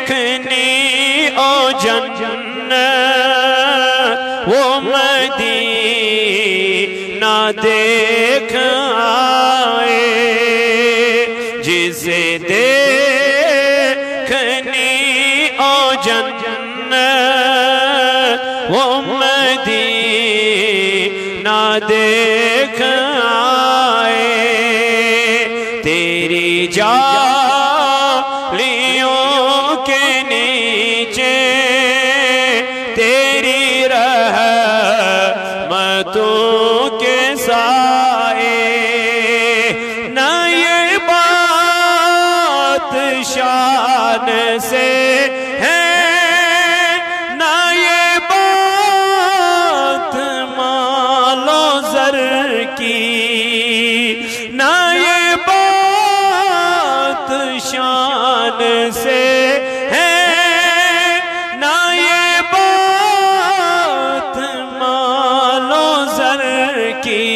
ओ जन्नत वो मदीना देख आए, जिसे देखनी ओ जन्नत वो मदीना देख आए। तेरी जालियों के नीचे तेरी रहमतों के साए, न ये बात शान से है, न ये बात मालो ज़र की, न ये बात शान से है, ना ये बात मालो ज़र की।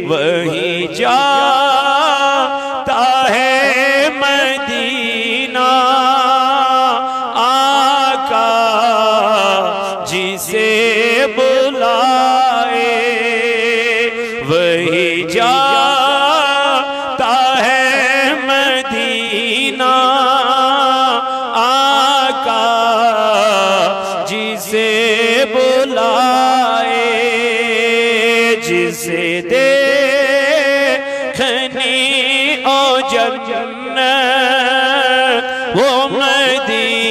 वही जाता है मदीना आका जिसे बुलाए, वही जाता है मदीना आका जिसे बुलाए, जिसे देखनी ओ जन्नत वो मदीना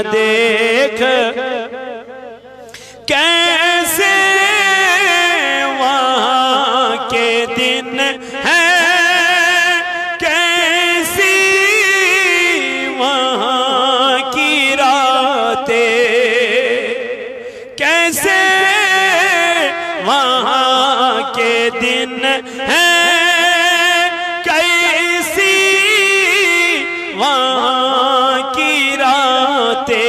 देख। कैसे वहाँ के दिन हैं, कैसी वहाँ की रातें, कैसे वहाँ के दिन हैं, कैसी वहाँ की रातें।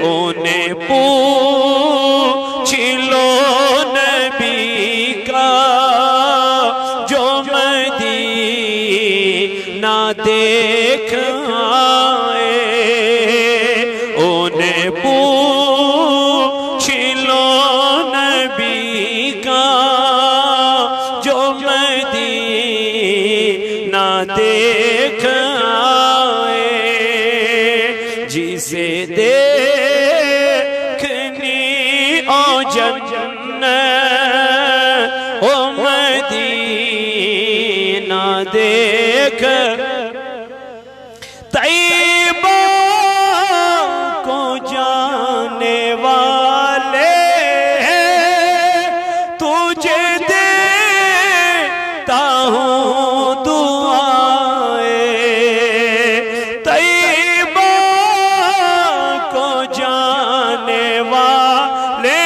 उन्हें पूछ लो नबी का जो मदीना देख आए, उन्हें पूछ लो नबी का जो मदीना देख आए, जिसे देखनी ओ जन्नत ओ मदीना देख। तैयबा को जाने वाले तुझे देता हूँ दुआएं, तैयबा को जाने वाले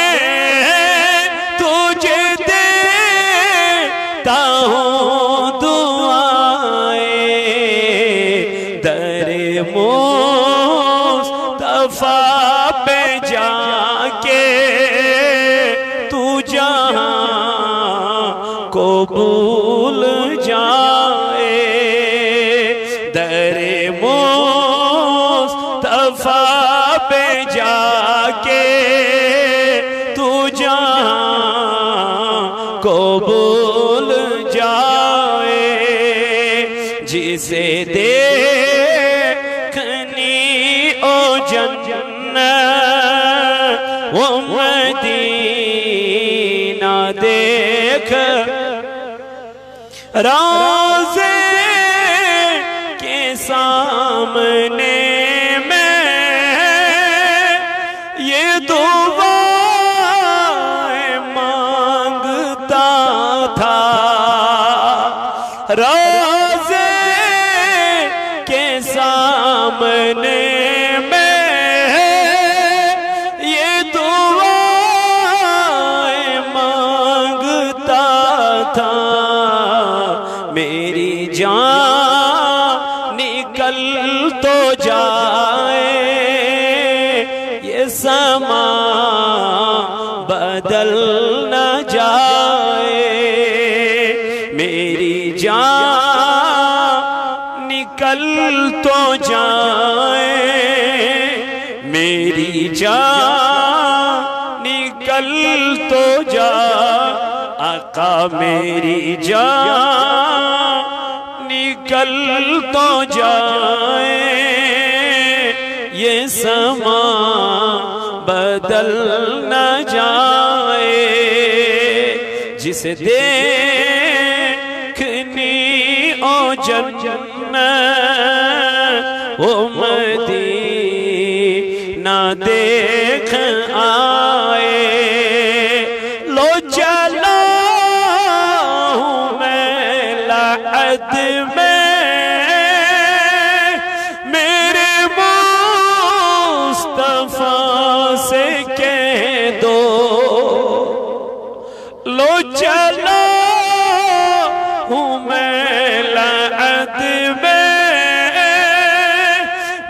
तुझे देता हूँ दुआएं। दरे मुस्तफा पे जाके तू जहाँ को भूल जाए, दरे मुस्तफा पे जाके तू जहाँ को भूल जाए, जिसे देखनी ओ जन्नत वो मदीना देख। रोज़े के सामने मैं ये दुआएं मांगता था, रोज़े के सामने मैं ये दुआएं मांगता था। मेरी जान निकल तो जाए, ये समा बदल न जाए, मेरी जान निकल तो जाए, मेरी जान निकल तो जाए, आका मेरी जान निकल तो जाए, ये समा बदल न जाए, जिसे देखनी ओ जन्नत वो मदीना देख आए। लो चलो मैं लअद में, मेरे मुस्तफा से कह दो, लो चलो मैं लअद में,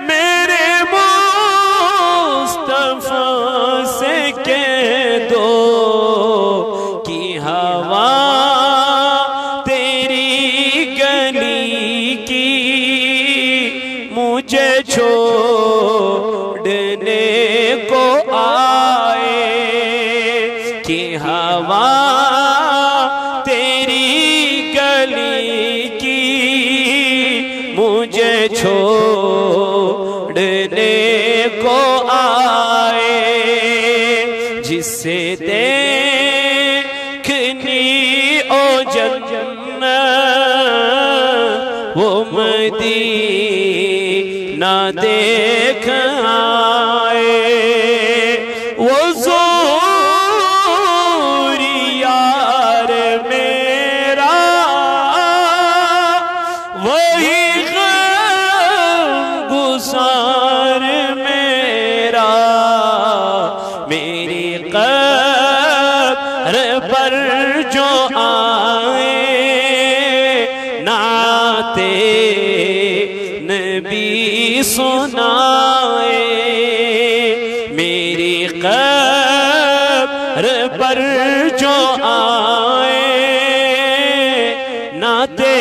मेरे मुस्तफा से कह दो कि हवा तेरी गली की मुझे छोड़ने को आए, कि हवा मुझे छोड़ने को आए, जिसे देखनी ओ जन्नत वो मदीना देख आए। वो ज़ोरी यार मेरा वही गुसार मेरा, मेरी कब्र पर जो आए, नाते नबी सुनाए, मेरी कब्र पर जो आए, नाते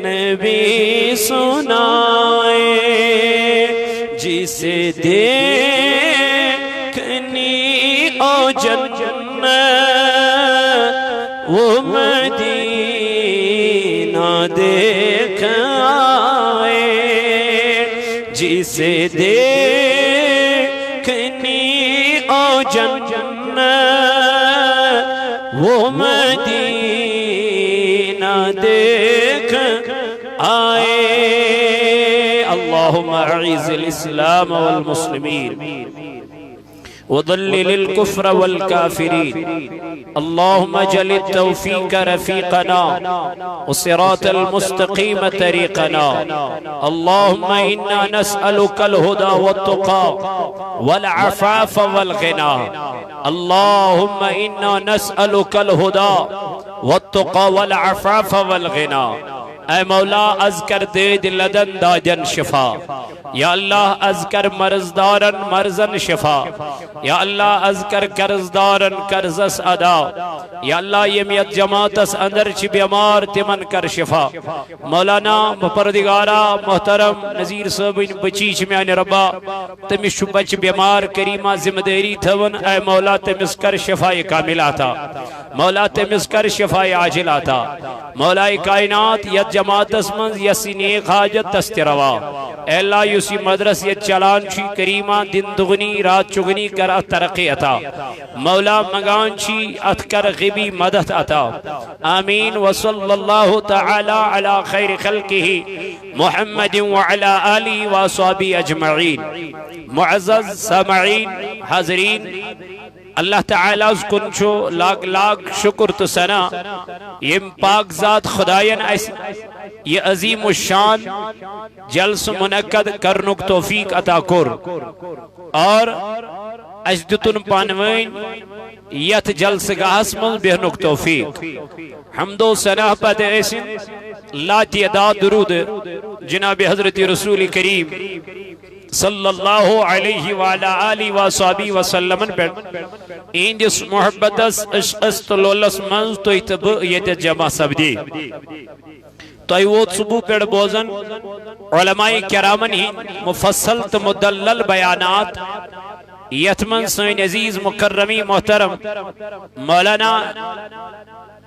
नबी सुनाए, जिसे देखनी ओ जन्नत वो मदीना देख आए, जिसे देखनी ओ जन्नत वो मदीना देख आए। अल्लाहुम्मा अइज़्ज़िल इस्लाम वल मुस्लिमीन वज़ल्लिल कुफ्र वल काफिरीन, अल्लाहुम्मा जलिल तौफीक रफीक़ना वसिरातल मुस्तक़ीम तरीक़ना, अल्लाहुम्मा इन्ना नस्अलुकल हुदा वत्तुक़ा वल अफ़ाफ़ वल ग़िना, अल्लाहुम्मा इन्ना नस्अलुकल हुदा वत्तुक़ा वल अफ़ाफ़ वल ग़िना। ऐ मौला अज़कर दे दिलदन दाजन शिफा, या अल्लाह अज़कर मर्ज़दारन मर्ज़न शिफा, या अल्लाह अज़कर कर्ज़दारन कर्ज़स अदा, या अल्लाह यमियत जमातस अंदर छि बीमार तिमन कर शिफा। मौलाना परदिगारा मोहतरम नज़ीर साहब बची म्यान रब्बा, तमिस बच बीमार करीमा जिम्मेदारी थवन, ऐ मौला तमिस कर शिफाए कामिला था, मौला तमिस कर शिफाए आजिला था। मौला कायनात यत जमातस मंज यसी नेक हाजत तस्तिरवा, अल्लाह युसी मदरस ये चलान छी करीमा दिन दुगनी रात चुगनी कर तरक्की अता, मौला मगान छी अत कर गिबी मदद अता। आमीन व सल्लल्लाहु तआला अला खैर खल्किही मुहम्मद व अला आलिहि व अस्हाबी अजमईन। मुअज़्ज़ज़ सामईन हाज़रीन, अल्लाह ताला कुनचो लाख लाख शुक्र तो सना ये पाक ज़ात खुदायन ये अजीम शान जल्स मुनक्कद करनुक तौफीक अता कुर, और अजदुन पानवैन यथ जल्स गाहस मं बेहनुक तौफीक। हमदो सना पद ऐसिन ला तियदाद दुरूद जनाब हजरत रसूल करीम सल्लल्लाहु अलैहि वाला आलिहि वसहबी वसल्लम पे इंदिस मोहब्बतस अस्तलोलस मंज तो इतब यत जमा सबदी तो वो सुबह पेड़ बोजन उलमाए किरामन ही मुफस्सल तो मुदल्लल बयानात यथमन सैन अजीज मुकर्रमी मोहतरम मौलाना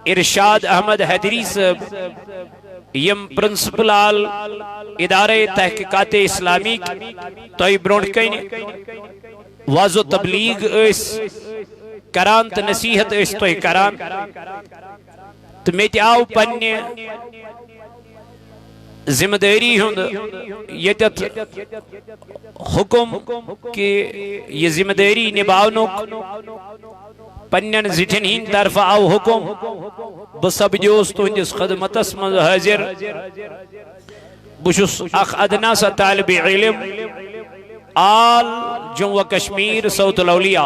इरशाद अहमद हैदरी साहब यम प्रिंसिपल आल इदारे तहकीकात इस्लामी तो ब्रोट कन वाजो तबलीग करान तो नसीहत तो करान तो मे आव पन्ने जिम्मेदारी यत हुक्म कि यह जिम्मेदारी निभावन पन्न जिठन हिंद तरफ आव हुक्म बह सपदोस तुहंदिस खदमतस मज हाजिर बहुस अख अदना सा तालिब इल्म आल जम्मू कश्मीर सऊदुल औलिया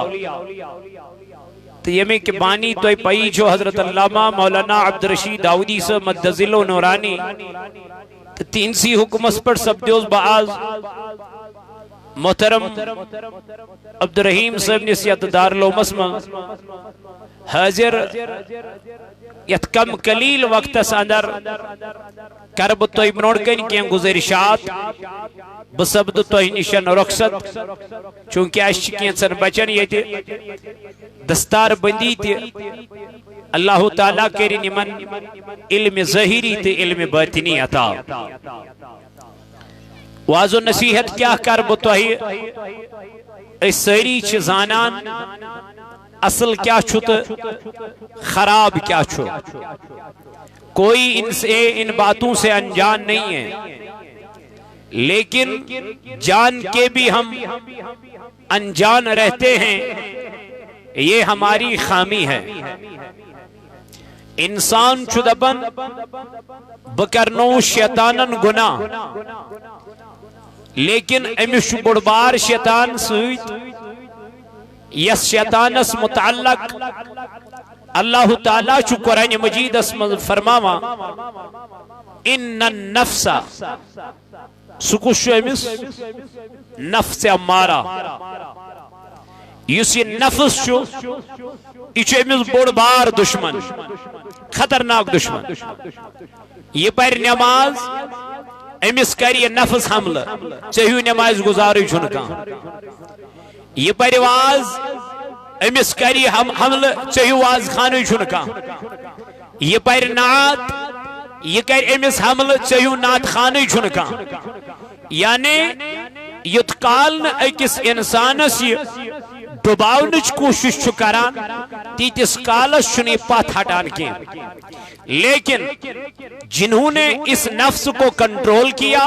तो यमे के बानी तो पई जो हजरत अल्लामा मौलाना अब्दुल रशीद दाऊदी से मद्दजिल नूरानी तो 300 हुकूमत पर सब्दोस बाज मोहतरम अब्दुल रहीम साहब नसीहत दारुल हाजिर यत कम कलील वक्त अंदर करब तो ब्रोकन क्या गुजारिशात बह सपद तो निशन रुखसत चूंकि कैंसन बचन ये दस्तार बंदी अल्लाह ताला कर निमन इल्म ज़ाहिरी ते इल्म बातिनी अता वाजो नसीहत क्या कर बह सारी जानान असल क्या खराब क्या कोई इनसे इन बातों से अनजान नहीं है, लेकिन जान के भी हम अनजान रहते हैं, ये हमारी खामी है। इंसान चुदबन बकरनो शैतानन गुना, लेकिन अमिश बुड़बार शैतान यस शैतानस मुतअल्लक अल्लाह ताला चु कुरान मजीद में फरमावा इन्नन नफ्सा सुकुश अमिस नफ्स अम्मारा युस ये नफ्स चु यह अमिस बोड़ बार दुश्मन, खतरनाक दुश्मन। ये पर नमाज अमिस कर ये नफ्स हमला, चहियो नमाज गुजारू छुन कहां। ये पर वाज अमिस कर हमला, चहियो वाज खानु छुन कहां। ये पर नात ये कर अमिस हमला, चहियो नात खानु छुन कहां। यानी युत काल न अकिस इंसानस डुबावनच कोशिश करान तीतिस कालस चुने पथ हटान के, लेकिन जिन्होंने इस नफ्स को कंट्रोल किया,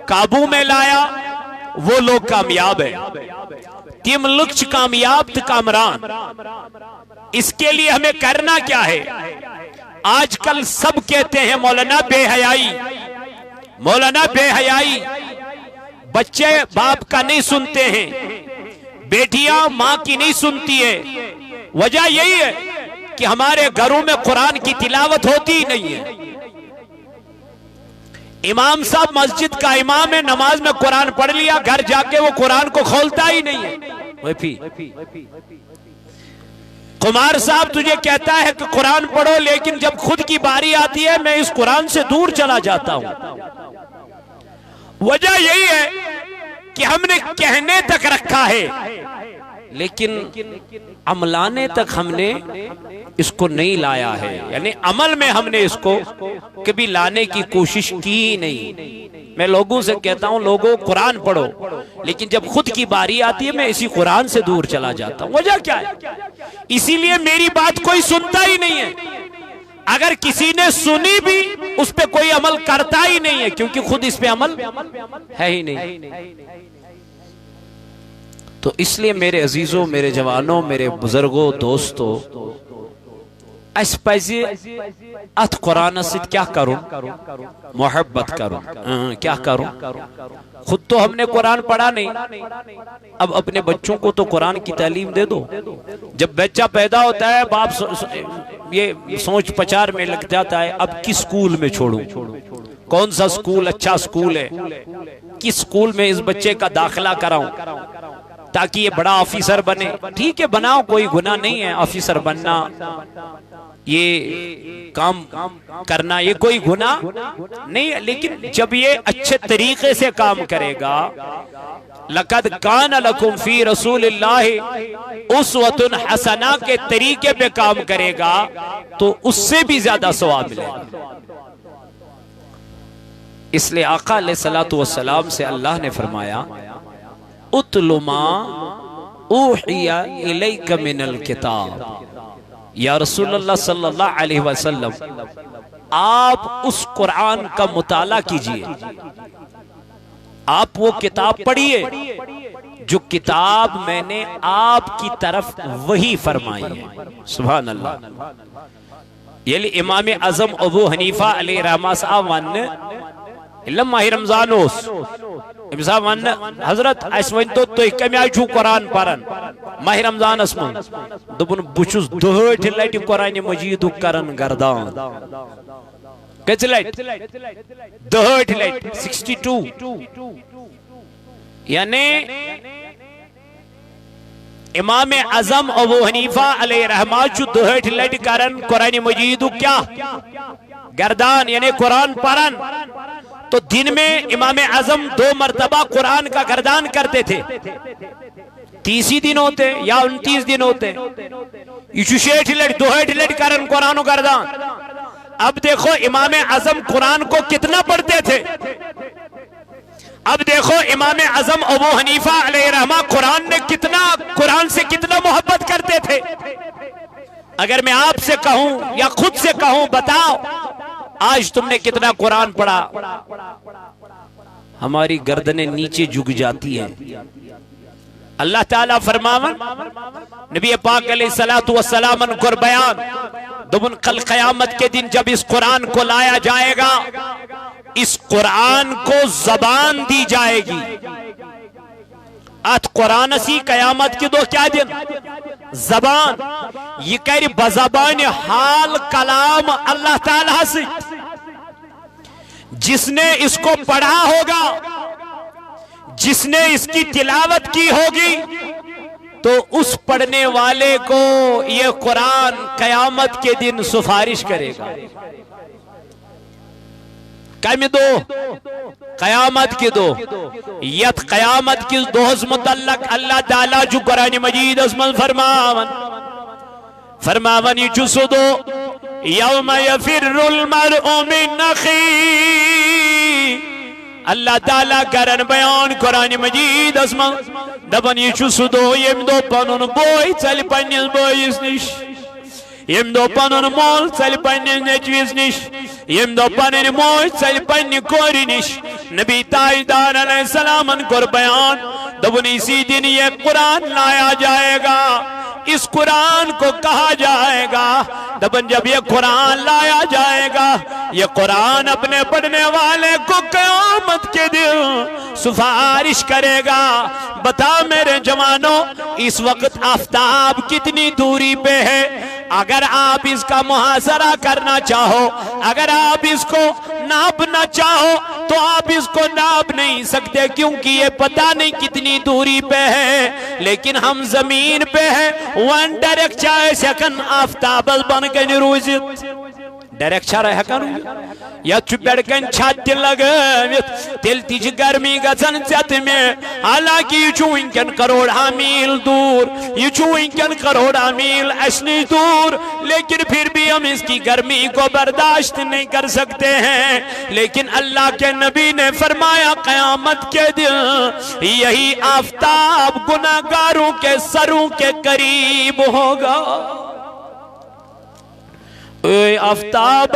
काबू में लाया, वो लोग कामयाब है। तिम लुक्ष कामयाब तो कामरान। इसके लिए हमें करना क्या है? आजकल सब कहते हैं मौलाना बेहयाई, मौलाना बेहयाई। बच्चे बाप का नहीं सुनते हैं, बेटियां मां की नहीं सुनती है। वजह यही है कि हमारे घरों में कुरान की तिलावत होती ही नहीं है। इमाम साहब मस्जिद का इमाम है, नमाज में कुरान पढ़ लिया, घर जाके वो कुरान को खोलता ही नहीं है। कुमार साहब तुझे कहता है कि कुरान पढ़ो, लेकिन जब खुद की बारी आती है मैं इस कुरान से दूर चला जाता हूं। वजह यही है कि हमने कहने तक रखा है, लेकिन अमलाने तक हमने इसको नहीं लाया है। यानी अमल में हमने इसको कभी लाने की कोशिश की ही नहीं। मैं लोगों से कहता हूं लोगों कुरान पढ़ो, लेकिन जब खुद की बारी आती है मैं इसी कुरान से दूर चला जाता हूं। वजह क्या है? इसीलिए मेरी बात कोई सुनता ही नहीं है। अगर किसी ने सुनी भी उस पर कोई अमल करता ही नहीं है, क्योंकि खुद इस पे अमल है ही नहीं। तो इसलिए मेरे अजीजों, मेरे जवानों, मेरे बुजुर्गों, दोस्तों, अस पज़ि अथ कुरान से क्या करूं? मोहब्बत करूं। क्या करूं? खुद तो हमने कुरान पढ़ा नहीं, अब अपने बच्चों को तो कुरान की तालीम दे दो। जब बच्चा पैदा होता है बाप ये सोच पचार में लग जाता है, अब किस स्कूल में छोड़ूं, कौन सा स्कूल अच्छा स्कूल है, किस स्कूल में इस बच्चे का दाखिला कराऊं ताकि ये बड़ा ऑफिसर बने। ठीक है, बनाओ, कोई गुनाह नहीं है ऑफिसर बनना, ये काम करना ये कोई गुनाह नहीं है, लेकिन जब ये अच्छे तरीके से काम करेगा, लक़द कान लकुम फी रसूलिल्लाहि उस्वतुन हसना के तरीके पे काम करेगा तो उससे भी ज्यादा सवाब मिलेगा। इसलिए आका अलैहिस्सलातु वस्सलाम से अल्लाह ने फरमाया, उतलु मा ऊहिया इलैका मिनल किताब। या रसूलुल्लाह सल्लल्लाहु अलैहि वसल्लम, आप उस कुरान का मुताला कीजिए, आप वो किताब पढ़िए जो किताब मैंने आपकी तरफ वही फरमाई है। सुभान अल्लाह। ये इमाम आजम अबू हनीफा अलैहि रहमा साहब वन इल्म माह रमजान ओस इम साहब वन हजरत अस वन तो तुम कम आय छु कुरान परन माह रमजानस मन दोपुन बुछुस 2 लटि कुरान मजीद करन गर्दान। कत लट 2 लट 62 यानी इमाम आजम अबू हनीफा अलैहि रहमा छु 2 लट करन कुरान मजीद क्या गर्दान यानी कुरान परन। तो दिन में इमाम आजम 2 मरतबा कुरान का गर्दान करते थे। 30 दिन होते या 29 दिन होते, ये 60 लट 2 लट करन कुरान गर्दान। अब देखो इमाम आजम कुरान को कितना पढ़ते थे। अब देखो इमाम आजम अबू हनीफा अलैहि रहमा कुरान से कितना मोहब्बत करते थे। अगर मैं आपसे कहूं या खुद से कहूं, बताओ आज तुमने कितना कुरान पढ़ा, हमारी गर्दनें नीचे झुक जाती हैं। अल्लाह ताला फरमावन नबी पाक अलैहिस्सलातु वस्सलाम को बयान दुबन कल क़यामत के दिन जब इस कुरान को लाया जाएगा, इस कुरान को जबान दी जाएगी। अत कुरान सी कयामत के दो क्या दिन जबान ये कर बजबान हाल कलाम अल्लाह ताला से। जिसने इसको पढ़ा होगा, जिसने इसकी तिलावत की होगी, तो उस पढ़ने वाले को ये कुरान कयामत के दिन सिफारिश करेगा। कम दो कयामत की दो यत कयामत की दोहस मुतल्लक अल्लाह ताला जो कुरान मजीद उसमें फरमावन ये सुदो यौम यफिरुल मरउ मिन अखी। अल्लाह ताला करन बयान कुरान मजीद उसमें दबन ये सुदो यम दो पनुन बोय चल पन्निस बोयस निश, यम दो पनुन मोल चल पन्निस नेचविस निश, यम दो पन मोय चल पन्नि कोरी निश। नबी ताजदार अलैहिस्सलाम को बयान दबन इसी दिन ये कुरान लाया जाएगा। इस कुरान को कहा जाएगा दबन जब ये कुरान लाया जाएगा, ये कुरान अपने पढ़ने वाले को क़यामत के दिन सिफारिश करेगा। बता मेरे जवानों, इस वक्त आफताब कितनी दूरी पे है। अगर आप इसका मुहासरा करना चाहो, अगर आप इसको नापना चाहो, तो आप इसको नाप नहीं सकते, क्योंकि ये पता नहीं कितनी दूरी पे है। लेकिन हम जमीन पे है वन डायरेक्ट चाहे सेकंड आफताब बन के रोजित डायरेक्ट हेकान या बेड़कन छत लगित तेल तिज गर्मी गन चत में। हालांकि यह वनकन करोड़ा मील दूर, यह वनकन करोड़ा मील अस नश दूर, लेकिन फिर भी हम इसकी गर्मी को बर्दाश्त नहीं कर सकते हैं। लेकिन अल्लाह के नबी ने फरमाया क़यामत के दिन यही आफताब गुनाहगारों के सरों के करीब होगा। आफताब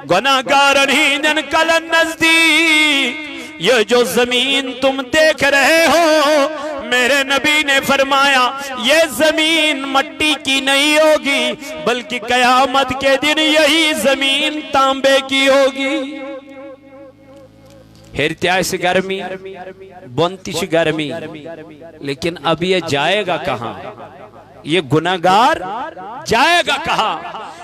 गुनाहगारन हिंदन कलन नजदीक। ये जो जमीन तुम देख रहे हो, मेरे नबी ने फरमाया ये जमीन मट्टी की नहीं होगी, बल्कि कयामत के दिन यही जमीन तांबे की होगी। हिरत्याश गर्मी बनतिश गर्मी, लेकिन अब ये जाएगा कहां? ये गुनाहगार जाएगा कहां?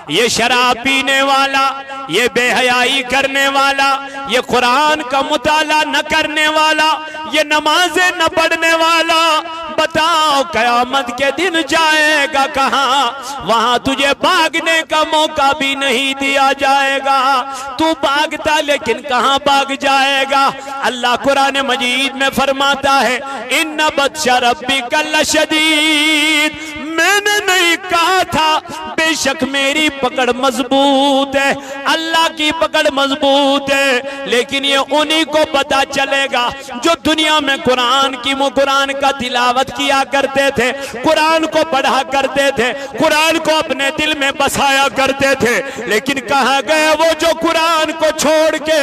ये शराब पीने वाला, ये बेहयाई करने वाला, ये कुरान का मुताला न करने वाला, ये नमाजें न पढ़ने वाला, बताओ कयामत के दिन जाएगा कहां? वहां तुझे भागने का मौका भी नहीं दिया जाएगा। तू भागता लेकिन कहां भाग जाएगा? अल्लाह कुरान मजीद में फरमाता है इन्ना बत्शा रब्बिका लशदीद, मैंने नहीं कहा था बेशक मेरी पकड़ मजबूत है। अल्लाह की पकड़ मजबूत है, लेकिन ये उन्हीं को पता चलेगा जो दुनिया में कुरान का तिलावत किया करते थे, कुरान को पढ़ा करते थे, कुरान को अपने दिल में बसाया करते थे। लेकिन कहाँ गए वो जो कुरान को छोड़ के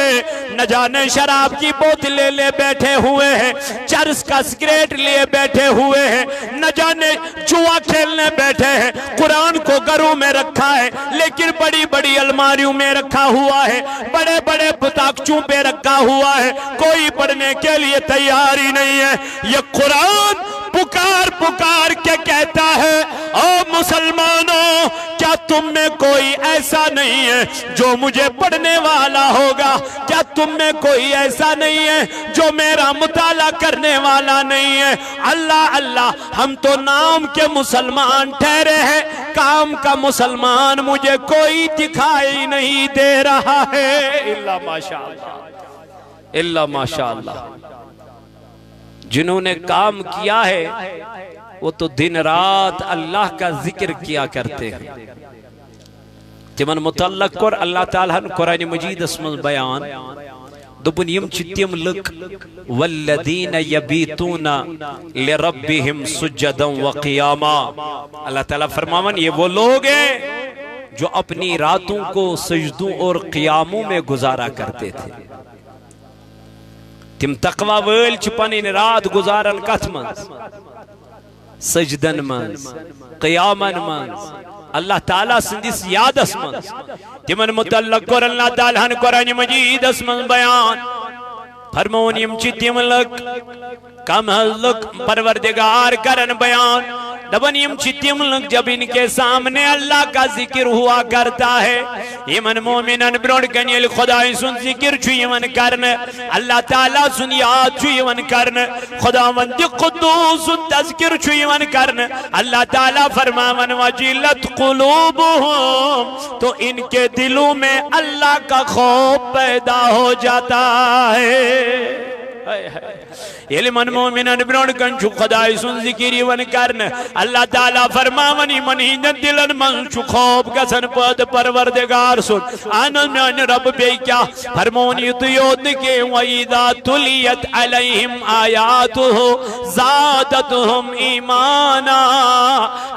न जाने शराब की बोतलें ले बैठे हुए हैं, चरस का सिगरेट लिए बैठे हुए हैं, न जाने जुआ खेलने बैठे हैं। कुरान को घरों में रखा है लेकिन बड़ी बड़ी अलमारियों में रखा हुआ है, बड़े बड़े पुताकचों पे रखा हुआ है, कोई पढ़ने के लिए तैयार ही नहीं है। ये कुरान पुकार पुकार के कहता है ओ मुसलमानों, क्या तुम में कोई ऐसा नहीं है जो मुझे पढ़ने वाला होगा? क्या तुम में कोई ऐसा नहीं है जो मेरा मुताला करने वाला नहीं है? अल्लाह अल्लाह, हम तो नाम के मुसलमान ठहरे हैं, काम का मुसलमान मुझे कोई दिखाई नहीं दे रहा है। इल्ला माशाअल्लाह, इल्ला माशाअल्लाह। जिन्होंने काम किया है वो तो दिन रात अल्लाह का जिक्र किया करते हैं। तिमन मुतल्लक कर अल्लाह ताला कुरान मजीद में बयान दुबन यम चित्तम लुक वल्लदीन यबीतूना लिरब्बिहिम सुज्जदन व क़ियामा। अल्लाह ताला फरमावन ये वो लोग हैं जो अपनी रातों को सजदों और क़ियामों में गुजारा करते थे। तिम तकवा वल पन रात गुजारन कथ मज? सजदन मज, क़ियामन मज, अल्लाह ताला सिंदिस यादस मज। तिमन मुतल्लक कर अल्लाह ताला कुरान मजीद में बयान फरमौन यम चितिम लक कम हलक परवरदिगार करन बयान दबन यम चितिम लक, जब इनके सामने अल्लाह का जिक्र हुआ करता है यमन मोमिनन ब्रोड कनियल खुदाई सुन जिक्र छु यमन करन, अल्लाह ताला सुन याद छु यमन करन, खुदावंद कुद्दूस सुन तज़किर छु यमन करन। अल्लाह ताला फरमावन वजिलत कुलूबुहुम, तो इनके दिलों में अल्लाह का खौफ पैदा हो जाता है। इल्मन मोमिनन ब्रोड कंचु खुदाई सुन जिक्र वन करन। अल्लाह ताला फरमावनी मन ही दिलन मन छु खौफ गसन पद परवरदिगार सुन आनंद में रब बे क्या फरमौनी तो योद के वईदा तुलियत अलैहिम आयातुहु ज़ादतहुम ईमाना।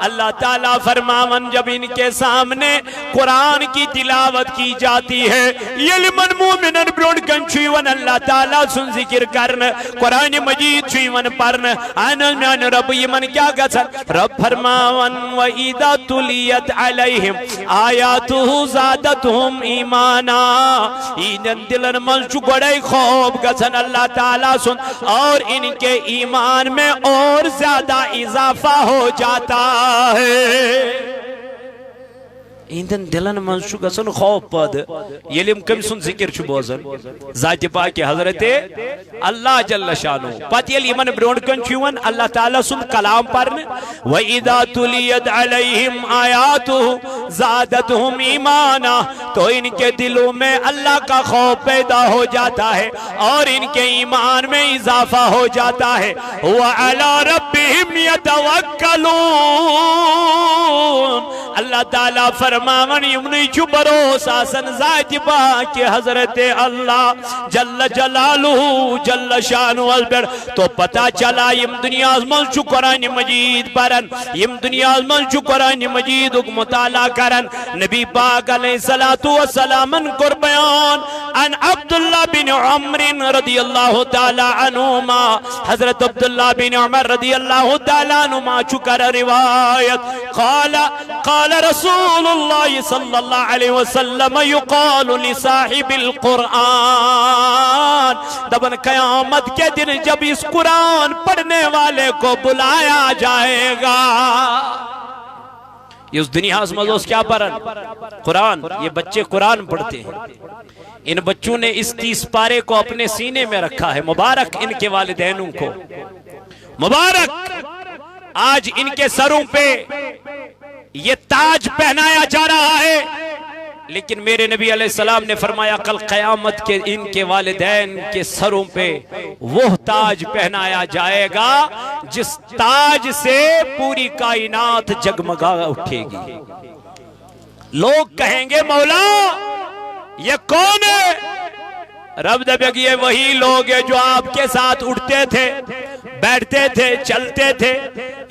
अल्लाह ताला फरमावन जब इनके सामने कुरान की तिलावत की जाती है इल्मन मोमिनन ब्रोड कंचु वन अल्लाह ताला सुन जिक्र करन, कुरान मजीद छुईवन परन आनंद में रब यमन क्या गसन रब फरमावन व इदा तुलियत अलैहिम आयातुहु ज़ादतहुम ईमाना। ईनन दिलन मन छु बड़े खौफ गसन अल्लाह ताला सुन और इनके ईमान में और ज्यादा इजाफा हो जाता है। ईंदन दिलन मन छु गसन खौफ पद यलिम कम सुन जिक्र छु बोजन जात पाक हजरत अल्लाह जल्ल शानो पत यल यमन ब्रोड कन छुवन अल्लाह ताला सुन कलाम परन व इदा तुलियत अलैहिम आयातुहु ज़ादतहुम ईमाना, तो इनके दिलों में अल्लाह का खौफ पैदा हो जाता है और इनके ईमान में इजाफा हो जाता है। व अला रब्बिहिम यतवक्कलून। अल्लाह ताला फरमावन यमनी छु भरोसा सन जात पाक हजरत अल्लाह जल्ल जलालुहु जल्ल शानु अलबर। तो पता चला यम दुनिया में छु कुरान मजीद परन, यम दुनिया में छु कुरान मजीद मुताला करन। नबी पाक अलैहिस्सलातु वस्सलाम को बयान अन अब्दुल्लाह बिन उमर रदियल्लाहु ताला अन्हुमा, हजरत अब्दुल्लाह बिन उमर रदियल्लाहु ताला अन्हुमा छु कर रिवायत क़ाल रसूलुल्लाह सल्लल्लाहु अलैहि वसल्लम युक़ालु लिसाहिबिल कुरान। दबन क़यामत के दिन जब इस कुरान पढ़ने वाले को बुलाया जाएगा, इस दुनिया में क्या पढ़न कुरान, ये बच्चे कुरान पढ़ते हैं। इन बच्चों ने इस 30 पारे को अपने सीने में रखा है। मुबारक इनके वालिदैनों को, मुबारक आज इनके सरों पे ये ताज पहनाया जा रहा है, लेकिन मेरे नबी अलैहिस्सलाम ने फरमाया कल क़यामत के इनके वालिदैन के सरों पे वो ताज पहनाया जाएगा जिस ताज से पूरी कायनात जगमगा उठेगी। लोग कहेंगे मौला ये कौन है? रब दबक ये वही लोग हैं जो आपके साथ उठते थे, बैठते थे, चलते थे।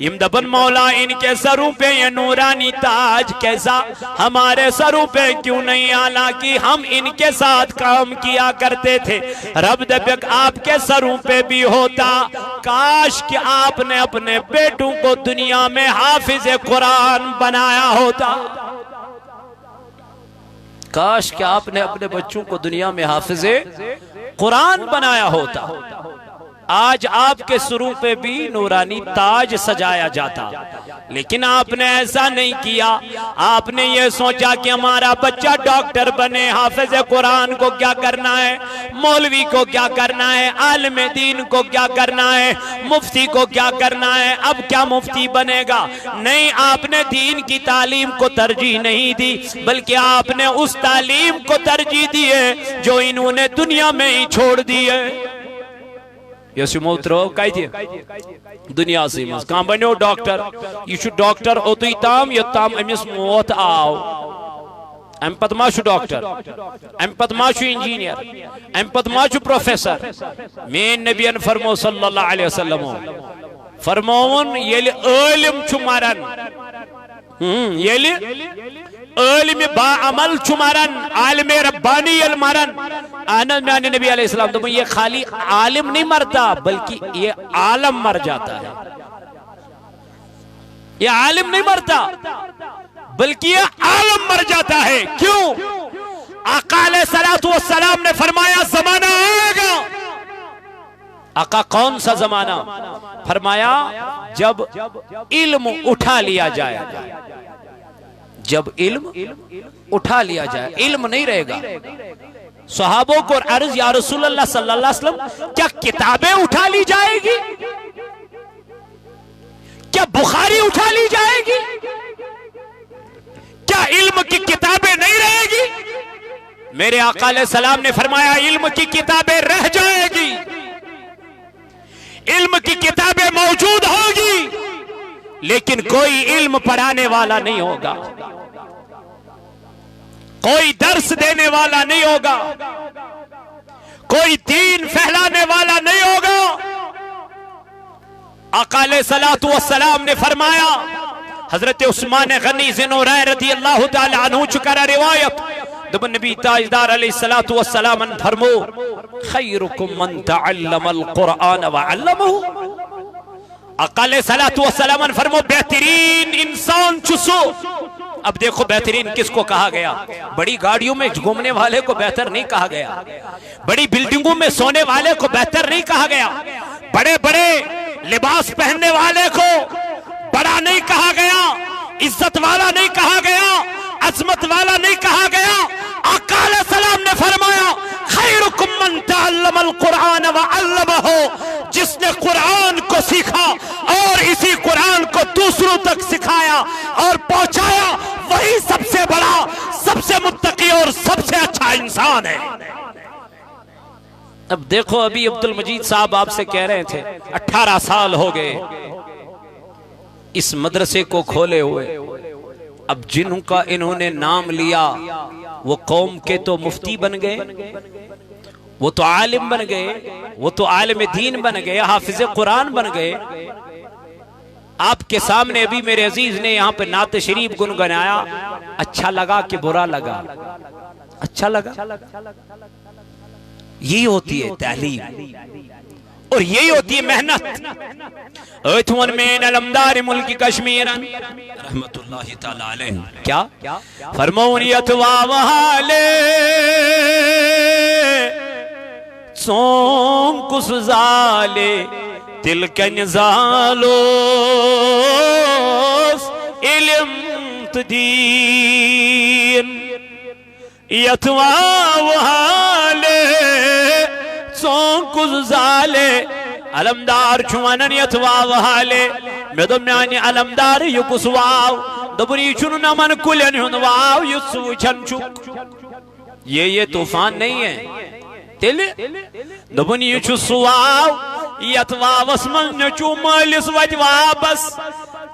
इमदबन मौला इनके सरों पे ये नूरानी ताज कैसा हमारे सरों पे क्यों नहीं? हालांकि हम इनके साथ काम किया करते थे। रब दबक आपके सरों पे भी होता। काश कि आपने अपने बेटों को दुनिया में हाफिज कुरान बनाया होता। काश कि आपने अपने बच्चों को दुनिया में हाफिजे कुरान बनाया होता। आज आपके सरों पे भी नूरानी ताज सजाया जाता, लेकिन आपने ऐसा नहीं किया। आपने ये सोचा कि हमारा बच्चा डॉक्टर बने, हाफिज कुरान को क्या करना है, मौलवी को क्या करना है, आलिम दीन को क्या करना है, मुफ्ती को क्या करना है। अब क्या मुफ्ती बनेगा? नहीं, आपने दीन की तालीम को तरजीह नहीं दी, बल्कि आपने उस तालीम को तरजीह दी है जो इन्होंने दुनिया में ही छोड़ दी है। दुनिया से कह बनो डॉक्टर, यह डॉक्टर ओतुई ताम योताम अमिस मौत आव। अम पत मा डॉक्टर, अम पत मा इंजीनियर, अम पत मा प्रोफेसर। मेन नबियन फरमो सल्लल्लाहु अलैहि वसल्लम फरमोन येल आलिम छु मरन, येल आलिम बाअमल छु मरन, आलिम रब्बानी यल मरन। आनंद नबी अलैहिस्सलाम तो ये खाली आलिम नहीं मरता, बल्कि ये आलम मर जाता है। ये आलिम नहीं मरता, बल्कि ये आलम मर जाता है। क्यों? आका अलैहिस्सलातु वस्सलाम ने फरमाया जमाना आएगा। आका कौन सा जमाना? फरमाया जब इल्म उठा लिया जाएगा। जब इल्म उठा लिया जाए, इल्म नहीं रहेगा। सहाबों को अर्ज या रसूलल्लाह सल्लल्लाहु अलैहि वसल्लम क्या किताबें उठा ली जाएगी? क्या बुखारी उठा ली जाएगी? क्या इल्म की किताबें नहीं रहेगी? मेरे आका अलैहिस्सलाम ने फरमाया इल्म की किताबें रह जाएगी, इल्म की किताबें मौजूद होगी, लेकिन कोई इल्म पढ़ाने वाला नहीं होगा, कोई दर्स देने वाला नहीं होगा, कोई दीन फैलाने वाला नहीं होगा। आका अलैहिस्सलातु वस्सलाम ने फरमाया, हजरत उस्मान गनी ज़िन्नुरैन रज़ियल्लाहु ताला अन्हु चुकरा रिवायत, जब नबी ताजदार अलैहिस्सलातु वस्सलाम फरमो खैरुकुम मन तअल्लमल कुरआन व अल्लमहु। आका अलैहिस्सलातु वस्सलाम फरमो बेहतरीन इंसान चुसो। अब देखो बेहतरीन किसको कहा गया? बड़ी गाड़ियों में घूमने वाले को बेहतर नहीं कहा गया, बड़ी बिल्डिंगों में सोने वाले को बेहतर नहीं कहा गया, बड़े बड़े लिबास पहनने वाले को बड़ा नहीं कहा गया, इज्जत वाला नहीं कहा गया, अजमत वाला नहीं कहा गया। आका अलैहिस्सलाम ने फरमाया खैरुकुम मन तअल्लमल कुरआन व अल्लमहु, जिसने कुरान को सीखा और इसी कुरान को दूसरों तक सिखाया और पहुंचाया, वही सबसे बड़ा, सबसे मुत्तकी और सबसे अच्छा इंसान है। अब देखो, अभी अब्दुल मजीद साहब आपसे कह रहे थे 18 साल हो गए इस मदरसे को खोले हुए। अब जिनका इन्होंने नाम लिया वो कौम के तो मुफ्ती बन गए, वो तो आलिम बन गए, वो तो आलिम दीन बन गए, हाफिज कुरान बन गए। आपके सामने अभी मेरे अजीज ने यहाँ पे नात शरीफ गुनगुनाया, अच्छा लगा कि बुरा लगा? अच्छा लगा। यही होती है तालीम और यही होती है मेहनत। अथवन में अलमदार मुल्क कश्मीर रहमतुल्लाहि ताला अलैह क्या फरमौनियत वाले सोम कुस जाले तिलकन जालो इल्म तदीन यथवा वहाले सोम कुस जाले अलमदार वन यथ वाव हाले मे दो म्यान अलमदार यह कुस वाव दोपन यह नमन कुलन हुंद वाव युथ वुचन ये तूफान नहीं है तेल दोपन यह वाव यथ वावस मन नचू मालिस वत वापस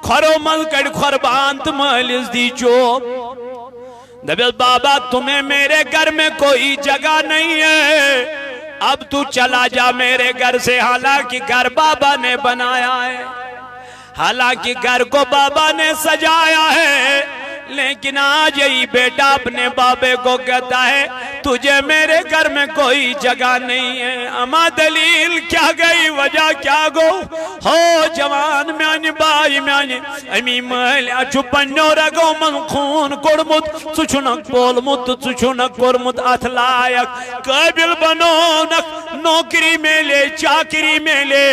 खरो मल कड़ खरबान तो मालिस दी चोप दबिल बाबा तुम्हें मेरे घर में कोई जगह नहीं है, अब तू चला जा मेरे घर से। हालांकि घर बाबा ने बनाया है, हालांकि घर को बाबा ने सजाया है, लेकिन आज यही बेटा अपने बाबे को कहता है तुझे मेरे घर में कोई जगह नहीं है। अमा दलील क्या गई, वजह क्या गो हो जवान म्यान बाई म्यान अमी महल अचु पन्नो रगो मन खून कोड़मुत सुचुनक बोलमुत सुचुनक कोरमुत अथ लायक काबिल बनो नक नौकरी मेले चाकरी मेले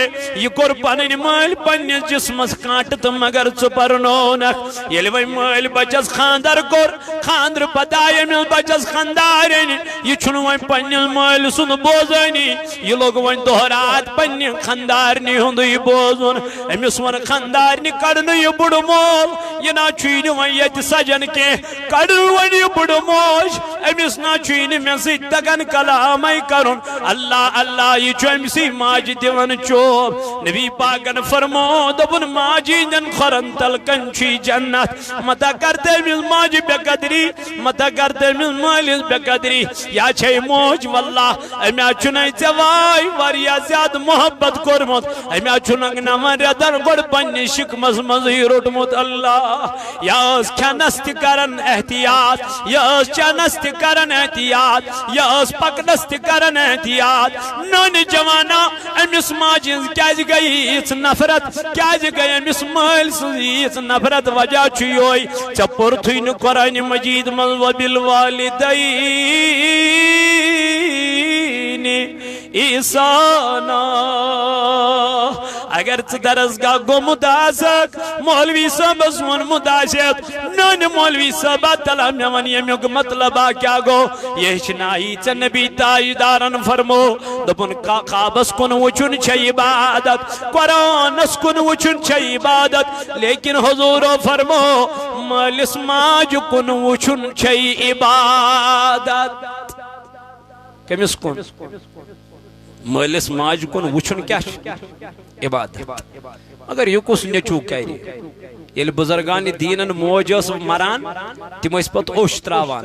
ये कोर पन महल पन्ने जिस्मस काट तो मगर सुपरनो नक ये वही महल बचस खानदार कोर खानदार पताय मिल बचस खानदार ये छुन वही पन्ने महल सुन बोजनी ये लोग वही दोहरात पन्ने खानदार नहीं होंद ये बोजन अमिस वन खानदार नहीं करने ये बुढ़ मोल ये ना चुईन वही ये सजन के कर वही ये बुढ़ मोश अमिस ना चुईन में से तगन कलाम ही करुन अल्लाह अल्लाह ये चुमसी माजी दिवन चोब नबी पाकन फरमो दबुन माजी जन खरन तलकन छी जन्नत मता करते मिल माजी बेकदरी मता करते मिल मालिस बेकदरी या छे मोज वल्लाह अम्या चुनाई जवाई वारिया ज्यादा मोहब्बत कोरमत अम्या चुनंग नमन रदर गोड़ पन्नी शिकमस मजी रोटमत अल्लाह यास खानस्त करन एहतियात यास चानस्त करन एहतियात यास पकनस्त करन एहतियात नन जवाना अमिस माजिन क्या गई इस नफरत क्या गई अमिस माल इस नफरत वजह छुयोई चपुर थुन कुरान मजीद मल वबिल वालिदैन ईसाना अगर दरसगाह गो मुदासक मौलवी साहब वन मुदाशत नन मौलवी साहब तला मे वन यमुक मतलब क्या गो ये नाई च नबी ताजदारन फरमो दपुन काबस कुन वुचुन छ इबादत कुरानस कुन वुचुन छ इबादत लेकिन हुजूर फरमो मालिस माज कुन वुचुन छ इबादत कमिस कुन मालिस माज कुन वुचुन क्या इबादत मगर यह कुछ नेचू कर बुजुर्गान दीनन मोज मरान तिम पत ओश त्रावान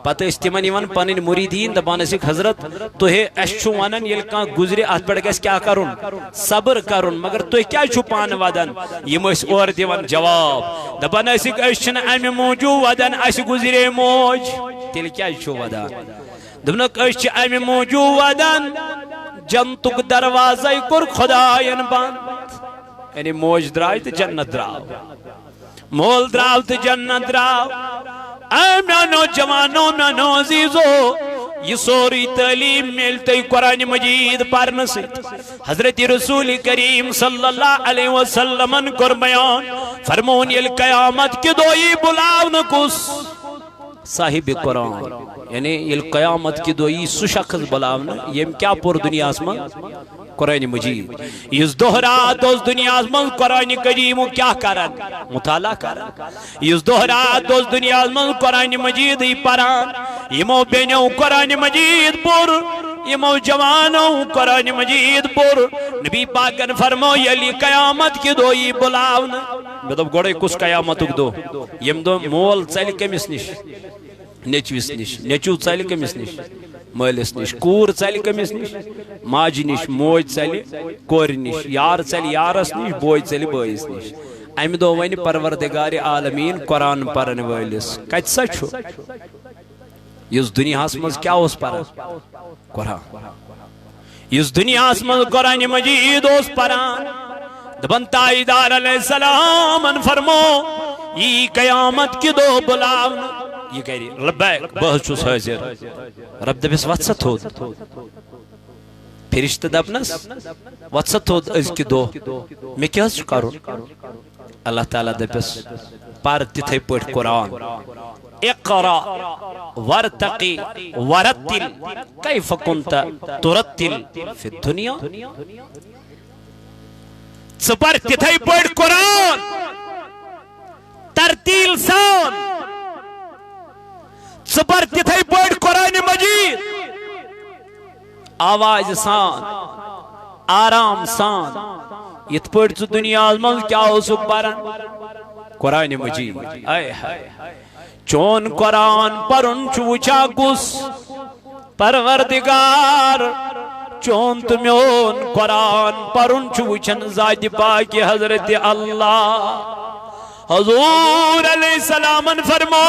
पत तिमन पन मुरीदीन दपान हजरत तुह वन कह गुजरे अत पे क्या करुन सब्र करुन मगर तुह क्या पान वदान यम और दिवान जवाब दपान अमे मूजू वदान अस गुजरे मोज तेल क्या वदान दुनक अमे मूजू वदान जन्नतुक दरवाजा कोर खुदायन बंद यानी मोज द्राव तो जन्नत द्राव मोल द्राव तो जन्नत द्राव म्यानो जवानो म्यानो अजीजो ये सोरी तालीम मिलते कुरान मजीद पढ़ने से हजरत रसूल करीम सल्लल्लाहु अलैहि वसल्लम कर बयान फरमोन ये क़यामत के दोई बुलावन कुस साहिब कुरान यानी ये क़यामत की दोई सु शख्स बुलावन ये क्या पूर दुनिया में कुरान मजीद इस दोहरा दोस्त दुनिया में कुरान करीम क्या करन मुताला करन इस दोहरा दोस्त दुनिया में कुरान मजीद ही पढ़ान यमो बेनो कुरान मजीद पुर यमो जवानो कुरान मजीद पुर नबी पाकन फरमो यली क़यामत की दोई बुलावन मतलब गोड़े कुछ क़यामत दो यम दो मोल चल कमिस निश नेचविस निश नेचू चल कमिस निश मालिस निश कूर चल कमिस निश माज निश मोज चल कोर निश यार चल यारस निश बोय चल बोयस निश अमि दो वन परवरदिगार आलमीन कुरान पढ़न वलिस कत सा छु इस दुनिया मज क्या पढ़ान कुरान इस दुनिया मज कुरान मजीद पढ़ान दपन ताजदार अलैहिस्सलाम फरमो ये क़यामत की दो बुलावन ये कह रही लब्बैक बहुत हाजिर रब दबिस वत्स थोद फिरिश्ते दपनस वत्स थोद अजकि दो मे क्या करुन अल्लाह ताला दबिस पर तिथे पठ कुरान इक़रा वरतक़ी वरत्तिल कैफ कुन्त तुरत्तिल फि दुनिया पर तिथै पढ़ कुरान तरतील सान, पर तिथै पढ़ कुरान मजीद आवाज सान, आराम सान। इत पढ़ दुनिया मज क्या पारान कुरान मजीद। आय हाय चोन कुरान परुन वुचा कुस परवरदिगार, चोन तो मोन कुरान परुन वुचन जाति पाक हजरत अल्लाह। हजूर अलैहिस्सलामन फरमो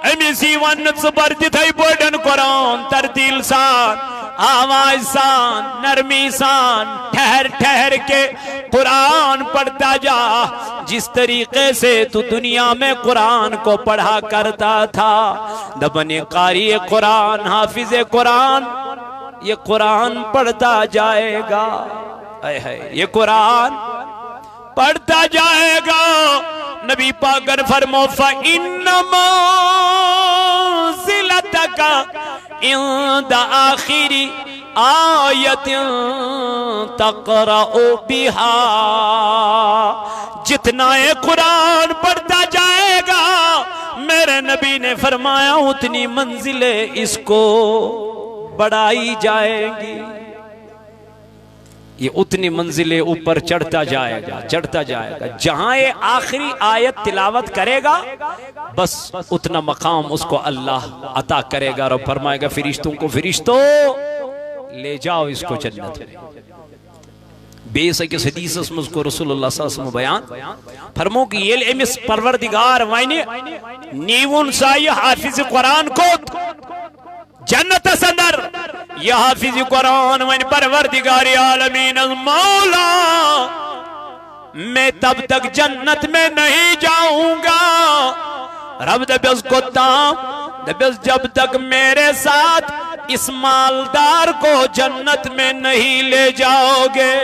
अमिसी वन पर तिथै पढ़न कुरान तरतील सान, आवाज सान, नरमी सान, ठहर ठहर के कुरान पढ़ता जा। जिस तरीके से तू दुनिया में कुरान को पढ़ा करता था, दबने कारी कुरान, हाफिज कुरान, ये कुरान पढ़ता जाएगा। ये कुरान पढ़ता जाएगा। नबी पाक फरमो फइन्नमा ज़िलतका इंद आखिरी आयतिन तक़रउ बिहा। जितना ये कुरान पढ़ता जाएगा, मेरे नबी ने फरमाया उतनी मंजिलें इसको बढ़ाई जाएंगी। ये उतनी मंजिलें ऊपर चढ़ता जाएगा, चढ़ता जाएगा। जहां ये आखिरी आयत तिलावत करेगा, बस उतना मकाम उसको अल्लाह अता करेगा और फरमाएगा फरिश्तों को, फरिश्तों ले जाओ इसको जन्नत में। बेसकिस हदीसस मज को रसूलुल्लाह सल्लल्लाहु अलैहि वसल्लम बयान फरमो कि ये एमिस परवरदिगार वने नीवुन सा ये हाफिज कुरान को जन्नत अंदर, यह हाफिज कुरान वन परवरदिगार आलमीन मौला, मैं तब तक जन्नत में नहीं जाऊंगा। रब दबस को ताम दबस जब तक मेरे साथ इस मालदार को जन्नत में नहीं ले जाओगे।